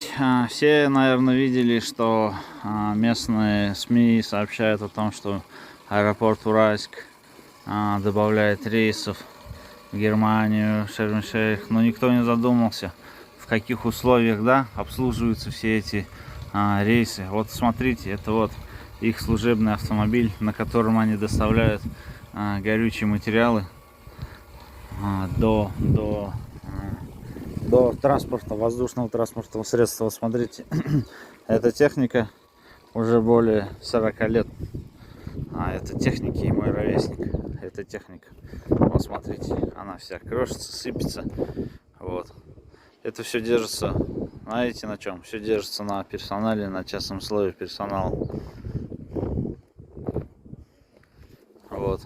Все, наверное, видели, что местные СМИ сообщают о том, что аэропорт Уральск добавляет рейсов в Германию, Шарм-эль-Шейх, но никто не задумался, в каких условиях, да, обслуживаются все эти рейсы. Вот смотрите, это вот их служебный автомобиль, на котором они доставляют горючие материалы до транспорта, воздушного транспортного средства. Вот смотрите, эта техника уже более 40 лет. Это техники и мой ровесник. Это техника. Вот смотрите, она вся крошится, сыпется. Вот. Это все держится, знаете на чем? Все держится на персонале, на частном слое персонала. Вот.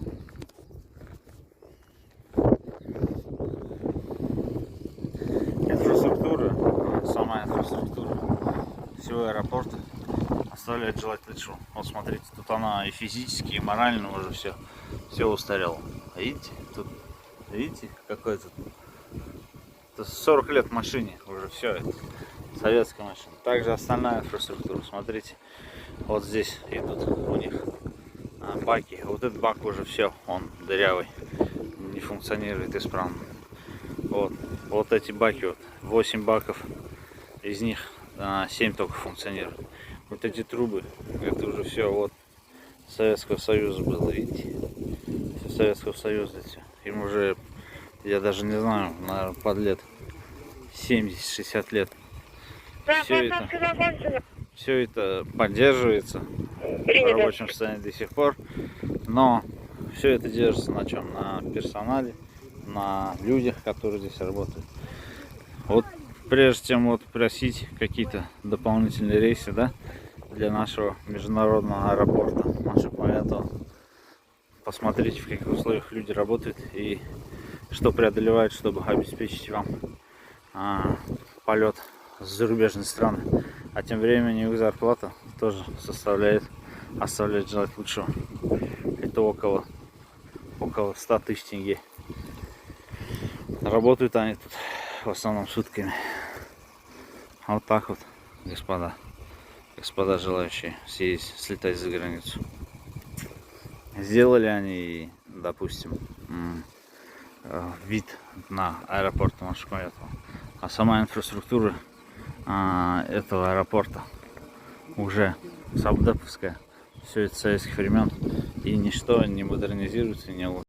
Сама инфраструктура всего аэропорта оставляет желать лучшего. Вот смотрите, тут она и физически, и морально уже все устарело. Видите, тут, видите, какой тут 40 лет машине уже все это. Советская машина. Также остальная инфраструктура. Смотрите, вот здесь идут у них баки. Вот этот бак уже все, он дырявый, не функционирует исправно. Вот эти баки, вот 8 баков, из них 7 только функционирует. Вот эти трубы, это уже все вот Советского Союза было, видите, все Советского Союза, все. Им уже, я даже не знаю, наверное, под лет 70-60 лет. Все это поддерживается в рабочем состоянии до сих пор, но все это держится на чем? На персонале, на людях, которые здесь работают. Вот прежде чем вот просить какие-то дополнительные рейсы, да, для нашего международного аэропорта, нашего этого, посмотрите, в каких условиях люди работают и что преодолевают, чтобы обеспечить вам полет в зарубежные страны. А тем временем их зарплата тоже оставляет желать лучшего. Это около 100 тысяч тенге. Работают они тут в основном сутками. Вот так вот, господа желающие слетать за границу. Сделали они, допустим, вид на аэропорт Машкометова. А сама инфраструктура этого аэропорта уже сабдеповская, все это с советских времен, и ничто не модернизируется, не